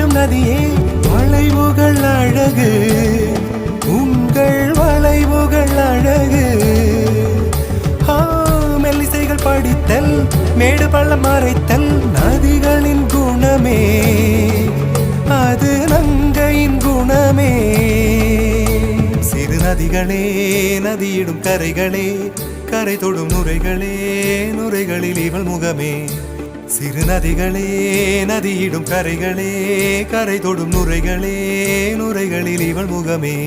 ஓடும் நதியே வளைவுகள் அழகு உங்கள் வளைவுகள் அழகு மெல்லிசைகள் படித்தல் மேடு பள்ளம் மறைத்தல் நதிகளின் குணமே அது நங்கையின் குணமே சிறு நதிகளே நதியிடும் கரைகளே கரை தொடும் நுரைகளே நுரைகளில் இவள் முகமே சிறு நதிகளே நதியிடும் கரைகளே கரை தொடும் நுரைகளே நுரைகளில் இவள் முகமே